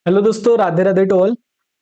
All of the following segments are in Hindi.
हेलो दोस्तों, राधे राधे टोल।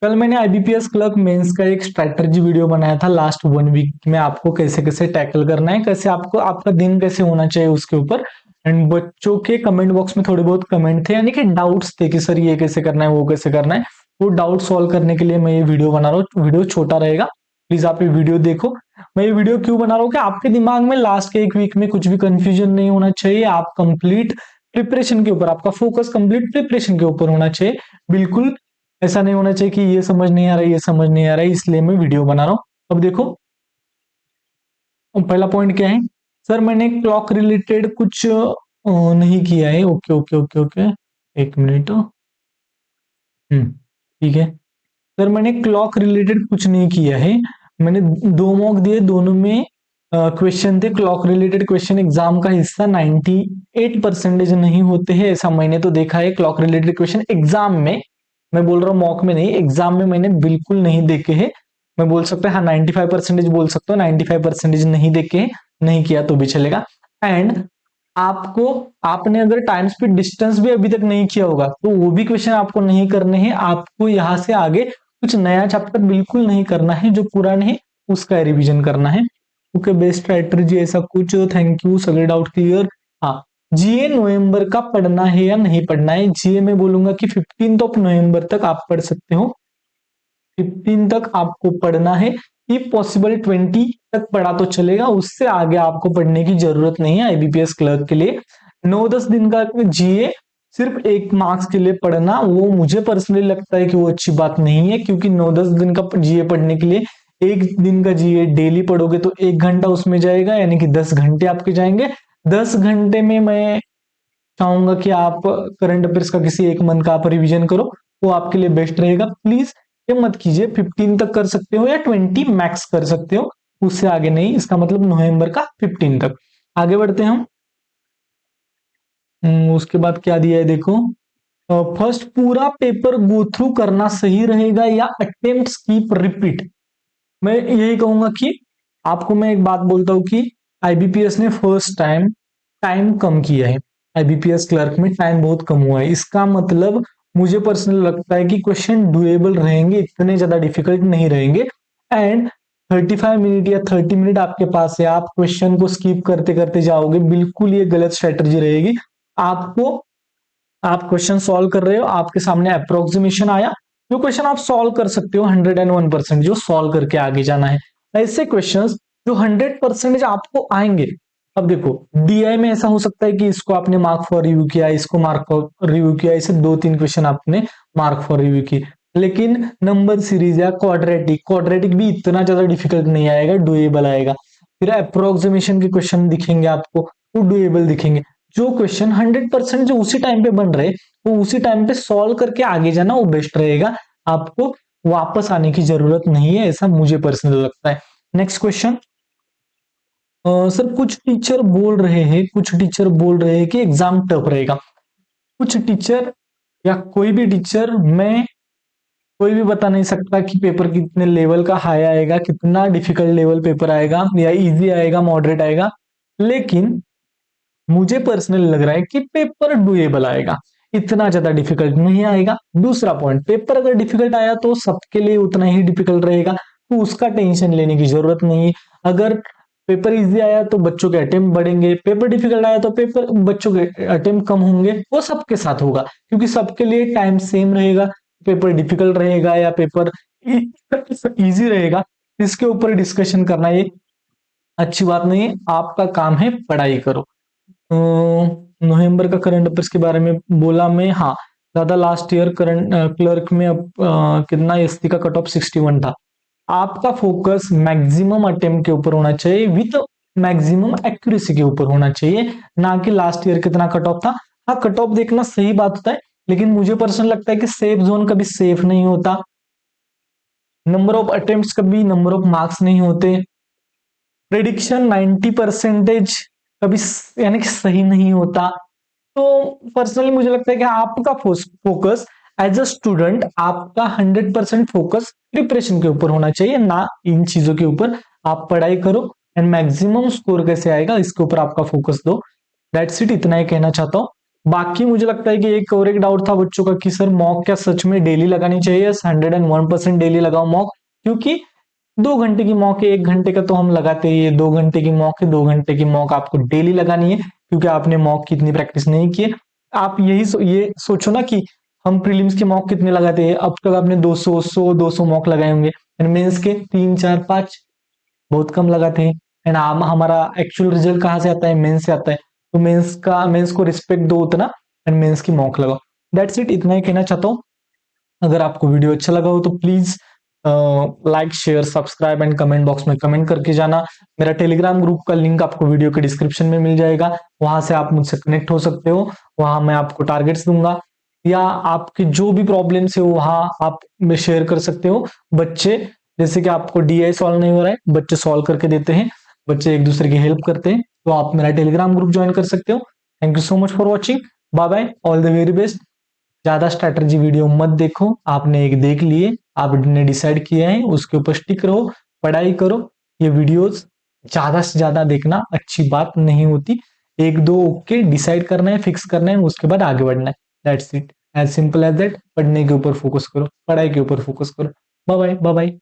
कल मैंने आईबीपीएस क्लर्क मेंस का एक स्ट्रैटेजी वीडियो बनाया था लास्ट 1 वीक में, आपको कैसे कैसे टैकल करना है, कैसे आपको आपका दिन कैसे होना चाहिए उसके ऊपर। एंड बच्चों के कमेंट बॉक्स में थोड़े बहुत कमेंट थे, यानी कि डाउट्स थे कि सर ये कैसे करना है वो कैसे करना है। वो डाउट सॉल्व करने के लिए मैं ये वीडियो बना रहा हूँ। वीडियो छोटा रहेगा, प्लीज आप ये वीडियो देखो। मैं ये वीडियो क्यों बना रहा हूँ कि आपके दिमाग में लास्ट के 1 वीक में कुछ भी कंफ्यूजन नहीं होना चाहिए। आप कंप्लीट प्रिपरेशन के ऊपर, आपका फोकस कंप्लीट प्रिपरेशन के ऊपर होना चाहिए। बिल्कुल ऐसा नहीं होना चाहिए कि ये समझ नहीं आ रहा है, ये समझ नहीं आ रहा है, इसलिए मैं वीडियो बना रहा हूं। अब देखो, पहला पॉइंट क्या है। सर मैंने क्लॉक रिलेटेड कुछ नहीं किया है। ओके ओके ओके ओके, एक मिनट। ठीक है। सर मैंने क्लॉक रिलेटेड कुछ नहीं किया है। मैंने दो मॉक दिए, दोनों में क्वेश्चन थे क्लॉक रिलेटेड क्वेश्चन। एग्जाम का हिस्सा 98% नहीं होते हैं, ऐसा मैंने तो देखा है। क्लॉक रिलेटेड क्वेश्चन एग्जाम में, मैं बोल रहा हूँ मॉक में नहीं, एग्जाम में मैंने बिल्कुल नहीं देखे हैं। मैं बोल सकता हाँ 95% बोल सकता हूँ, 95% नहीं देखे हैं। नहीं किया तो भी चलेगा। एंड आपको, आपने अगर टाइम स्पीड डिस्टेंस भी अभी तक नहीं किया होगा तो वो भी क्वेश्चन आपको नहीं करने हैं। आपको यहां से आगे कुछ नया चैप्टर बिल्कुल नहीं करना है, जो पुराने है उसका रिवीजन करना है। ओके, बेस्ट स्ट्रैटेजी ऐसा कुछ। थैंक यू, सगळे डाउट क्लियर। हाँ, जीए नवंबर का पढ़ना है या नहीं पढ़ना है। जीए में बोलूंगा कि 15 नवंबर तक आप पढ़ सकते हो। 15 तक आपको पढ़ना है। ये पॉसिबल 20 तक पढ़ा तो चलेगा, उससे आगे आपको पढ़ने की जरूरत नहीं है आईबीपीएस क्लर्क के लिए। 9-10 दिन का जीए सिर्फ 1 मार्क्स के लिए पढ़ना, वो मुझे पर्सनली लगता है कि वो अच्छी बात नहीं है, क्योंकि 9-10 दिन का जीए पढ़ने के लिए 1 दिन का जीए डेली पढ़ोगे तो 1 घंटा उसमें जाएगा, यानी कि 10 घंटे आपके जाएंगे। 10 घंटे में मैं चाहूंगा कि आप करंट अफेयर्स का किसी एक मंथ का आप रिवीजन करो, वो आपके लिए बेस्ट रहेगा। प्लीज ये मत कीजिए, 15 तक कर सकते हो या 20 मैक्स कर सकते हो, उससे आगे नहीं। इसका मतलब नवंबर का 15 तक। आगे बढ़ते हैं हम। उसके बाद क्या दिया है देखो। फर्स्ट पूरा पेपर गो थ्रू करना सही रहेगा या अटेम्प्ट कीप रिपीट। मैं यही कहूंगा कि आपको मैं एक बात बोलता हूं कि आईबीपीएस ने फर्स्ट टाइम टाइम कम किया है। आईबीपीएस क्लर्क में टाइम बहुत कम हुआ है। इसका मतलब मुझे पर्सनली लगता है कि क्वेश्चन डुएबल रहेंगे, इतने ज्यादा डिफिकल्ट नहीं रहेंगे। एंड 35 मिनट या 30 मिनट आपके पास है, आप क्वेश्चन को स्किप करते करते जाओगे, बिल्कुल ये गलत स्ट्रेटजी रहेगी। आपको, आप क्वेश्चन सॉल्व कर रहे हो, आपके सामने अप्रोक्सीमेशन आया, जो क्वेश्चन आप सॉल्व कर सकते हो 101%, जो सॉल्व करके आगे जाना है। ऐसे क्वेश्चंस जो 100% आपको आएंगे। अब देखो, डीआई में ऐसा हो सकता है कि इसको आपने मार्क फॉर रिव्यू किया, इसको मार्क फॉर रिव्यू किया, ऐसे 2-3 क्वेश्चन आपने मार्क फॉर रिव्यू की। लेकिन नंबर सीरीज या क्वाड्रेटिक, क्वाड्रेटिक भी इतना ज्यादा डिफिकल्ट नहीं आएगा, डुएबल आएगा। फिर अप्रोक्सीमेशन के क्वेश्चन दिखेंगे आपको, वो डुएबल दिखेंगे। जो क्वेश्चन 100% जो उसी टाइम पे बन रहे, वो उसी टाइम पे सॉल्व करके आगे जाना वो बेस्ट रहेगा। आपको वापस आने की जरूरत नहीं है, ऐसा मुझे पर्सनली लगता है। Next question. सर कुछ टीचर बोल रहे हैं, कुछ टीचर बोल रहे हैं कि एग्जाम टफ रहेगा। कुछ टीचर या कोई भी टीचर, मैं कोई भी बता नहीं सकता कि पेपर कितने लेवल का हाई आएगा, कितना डिफिकल्ट लेवल पेपर आएगा, या इजी आएगा, मॉडरेट आएगा। लेकिन मुझे पर्सनली लग रहा है कि पेपर डुएबल आएगा, इतना ज्यादा डिफिकल्ट नहीं आएगा। दूसरा पॉइंट, पेपर अगर डिफिकल्ट आया तो सबके लिए उतना ही डिफिकल्ट रहेगा, तो उसका टेंशन लेने की जरूरत नहीं है। अगर पेपर इजी आया तो बच्चों के अटेम्प्ट बढ़ेंगे, पेपर डिफिकल्ट आया तो पेपर बच्चों के अटेम्प्ट कम होंगे। वो सबके साथ होगा, क्योंकि सबके लिए टाइम सेम रहेगा। पेपर डिफिकल्ट रहेगा या पेपर इजी रहेगा, इसके ऊपर डिस्कशन करना ये अच्छी बात नहीं है। आपका काम है पढ़ाई करो। नवंबर का करंट अफेयर्स के बारे में बोला मैं, हाँ दादा लास्ट ईयर करंट क्लर्क में कितना एसटी का कट ऑफ 61 था। आपका फोकस मैक्सिमम अटेम्प्ट के ऊपर होना चाहिए, विथ मैक्सिमम एक्यूरेसी के ऊपर होना चाहिए, ना कि लास्ट ईयर कितना कट ऑफ था। हाँ, कट ऑफ देखना सही बात होता है, लेकिन मुझे पर्सनल लगता है कि सेफ जोन कभी सेफ नहीं होता, नंबर ऑफ अटेम्प्ट्स कभी नंबर ऑफ मार्क्स नहीं होते, प्रेडिक्शन 90% कभी यानी कि सही नहीं होता। तो पर्सनली मुझे लगता है कि आपका फोकस एज अ स्टूडेंट, आपका 100% फोकस प्रिपरेशन के ऊपर होना चाहिए, ना इन चीजों के ऊपर। आप पढ़ाई करो एंड मैक्सिमम स्कोर कैसे आएगा इसके ऊपर आपका फोकस दो। दैट्स इट, इतना ही कहना चाहता हूँ। बाकी मुझे लगता है कि एक डाउट था बच्चों का कि सर मॉक क्या सच में डेली लगानी चाहिए? 101% डेली लगाओ मॉक, क्योंकि 2 घंटे की मॉक है, 1 घंटे का तो हम लगाते ही है, 2 घंटे की मॉक है, 2 घंटे की मॉक आपको डेली लगानी है, क्योंकि आपने मॉक की इतनी प्रैक्टिस नहीं की है। आप ये सोचो ना कि हम प्रीलिम्स के मॉक कितने लगाते हैं, अब तक आपने 200 मॉक लगाए होंगे, मेंस के 3 4 5 बहुत कम लगाते हैं। एंड हमारा एक्चुअल रिजल्ट कहाँ से आता है? मेंस से आता है। तो मेंस को रिस्पेक्ट दो उतना, एंड मेंस की मॉक लगाओ। दैट्स इट, इतना ही कहना चाहता हूँ। अगर आपको वीडियो अच्छा लगा हो तो please like share subscribe and comment box में कमेंट करके जाना। मेरा टेलीग्राम ग्रुप का लिंक आपको वीडियो के डिस्क्रिप्शन में मिल जाएगा, वहां से आप मुझसे कनेक्ट हो सकते हो। वहां मैं आपको टारगेट्स दूंगा, या आपकी जो भी प्रॉब्लम्स है वहां आप में शेयर कर सकते हो। बच्चे, जैसे कि आपको डीआई सॉल्व नहीं हो रहा है, बच्चे सॉल्व करके देते हैं, बच्चे एक दूसरे की हेल्प करते हैं, तो आप मेरा टेलीग्राम ग्रुप ज्वाइन कर सकते हो। Thank you so much for watching. Bye bye, all the very best. ज्यादा स्ट्रैटेजी वीडियो मत देखो, आपने एक देख लिए, आपने डिसाइड किया है, उसके ऊपर स्टिक रहो, पढ़ाई करो। ये वीडियोस ज्यादा से ज्यादा देखना अच्छी बात नहीं होती। एक दो ओके डिसाइड करना है, फिक्स करना है, उसके बाद आगे बढ़ना है। That's it, as simple as that. पढ़ने के ऊपर फोकस करो, पढ़ाई के ऊपर फोकस करो। Bye bye, bye bye.